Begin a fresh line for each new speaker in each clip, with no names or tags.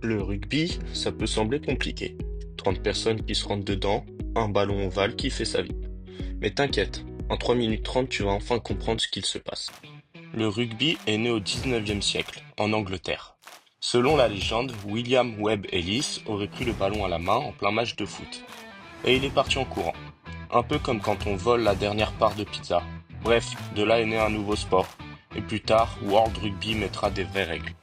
Le rugby, ça peut sembler compliqué. 30 personnes qui se rentrent dedans, un ballon ovale qui fait sa vie. Mais t'inquiète, en 3 minutes 30, tu vas enfin comprendre ce qu'il se passe. Le rugby est né au 19e siècle, en Angleterre. Selon la légende, William Webb Ellis aurait pris le ballon à la main en plein match de foot. Et il est parti en courant. Un peu comme quand on vole la dernière part de pizza. Bref, de là est né un nouveau sport. Et plus tard, World Rugby mettra des vraies règles.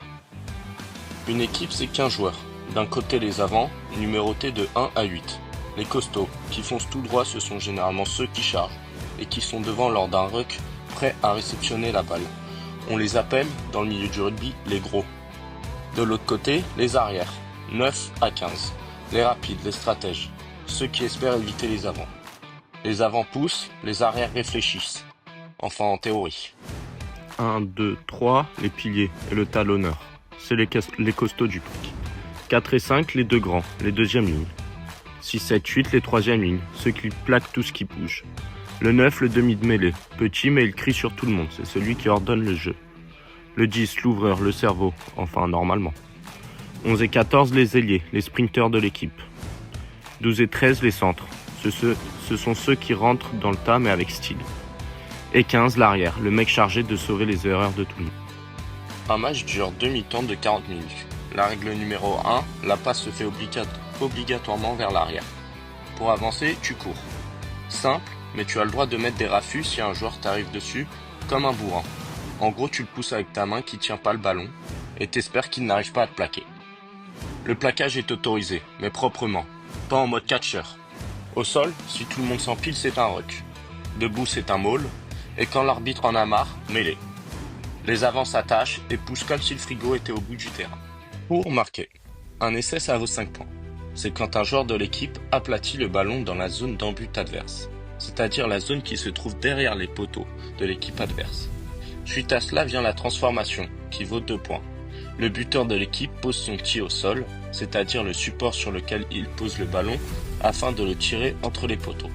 Une équipe, c'est 15 joueurs. D'un côté, les avants, numérotés de 1 à 8. Les costauds, qui foncent tout droit, ce sont généralement ceux qui chargent, et qui sont devant lors d'un ruck, prêts à réceptionner la balle. On les appelle, dans le milieu du rugby, les gros. De l'autre côté, les arrières, 9 à 15. Les rapides, les stratèges, ceux qui espèrent éviter les avants. Les avants poussent, les arrières réfléchissent. Enfin, en théorie. 1, 2, 3, les piliers et le talonneur. C'est les costauds du pack. 4 et 5, les deux grands, les deuxièmes lignes. 6, 7, 8, les troisièmes lignes, ceux qui plaquent tout ce qui bouge. Le 9, le demi de mêlée, petit mais il crie sur tout le monde, c'est celui qui ordonne le jeu. Le 10, l'ouvreur, le cerveau, enfin normalement. 11 et 14, les ailiers, les sprinteurs de l'équipe. 12 et 13, les centres, ce sont ceux qui rentrent dans le tas mais avec style. Et 15, l'arrière, le mec chargé de sauver les erreurs de tout le monde. Un match dure demi-temps de 40 minutes. La règle numéro 1, la passe se fait obligatoirement vers l'arrière. Pour avancer, tu cours. Simple, mais tu as le droit de mettre des raffus si un joueur t'arrive dessus, comme un bourrin. En gros, tu le pousses avec ta main qui tient pas le ballon, et t'espères qu'il n'arrive pas à te plaquer. Le plaquage est autorisé, mais proprement, pas en mode catcheur. Au sol, si tout le monde s'empile, c'est un ruck. Debout, c'est un maul, et quand l'arbitre en a marre, mêlée. Les avants s'attachent et poussent comme si le frigo était au bout du terrain. Pour marquer. Un essai, ça vaut 5 points. C'est quand un joueur de l'équipe aplatit le ballon dans la zone d'embut adverse, c'est-à-dire la zone qui se trouve derrière les poteaux de l'équipe adverse. Suite à cela vient la transformation, qui vaut 2 points. Le buteur de l'équipe pose son tir au sol, c'est-à-dire le support sur lequel il pose le ballon, afin de le tirer entre les poteaux.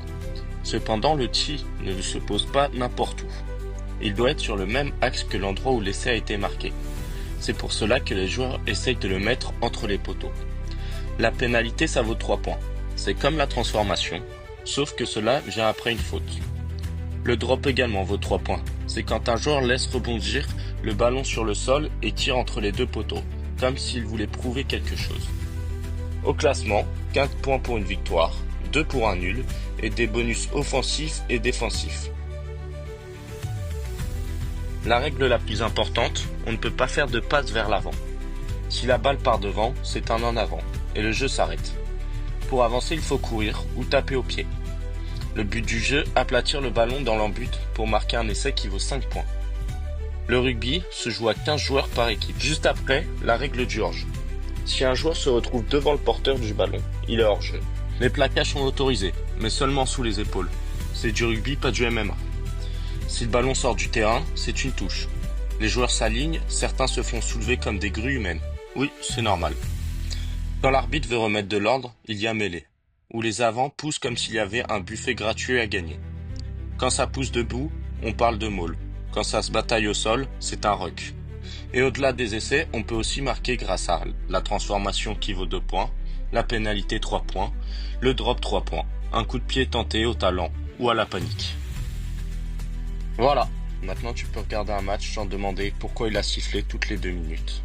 Cependant, le tir ne se pose pas n'importe où. Il doit être sur le même axe que l'endroit où l'essai a été marqué. C'est pour cela que les joueurs essayent de le mettre entre les poteaux. La pénalité, ça vaut 3 points. C'est comme la transformation, sauf que cela vient après une faute. Le drop également vaut 3 points. C'est quand un joueur laisse rebondir le ballon sur le sol et tire entre les deux poteaux, comme s'il voulait prouver quelque chose. Au classement, 4 points pour une victoire, 2 pour un nul, et des bonus offensifs et défensifs. La règle la plus importante, on ne peut pas faire de passe vers l'avant. Si la balle part devant, c'est un en avant, et le jeu s'arrête. Pour avancer, il faut courir ou taper au pied. Le but du jeu, aplatir le ballon dans l'embut pour marquer un essai qui vaut 5 points. Le rugby se joue à 15 joueurs par équipe. Juste après, la règle du hors-jeu. Si un joueur se retrouve devant le porteur du ballon, il est hors-jeu. Les plaquages sont autorisés, mais seulement sous les épaules. C'est du rugby, pas du MMA. Si le ballon sort du terrain, c'est une touche. Les joueurs s'alignent, certains se font soulever comme des grues humaines. Oui, c'est normal. Quand l'arbitre veut remettre de l'ordre, il y a mêlée, où les avants poussent comme s'il y avait un buffet gratuit à gagner. Quand ça pousse debout, on parle de maul. Quand ça se bataille au sol, c'est un ruck. Et au-delà des essais, on peut aussi marquer grâce à la transformation qui vaut 2 points, la pénalité 3 points, le drop 3 points, un coup de pied tenté au talent ou à la panique. Voilà, maintenant tu peux regarder un match sans demander pourquoi il a sifflé toutes les 2 minutes.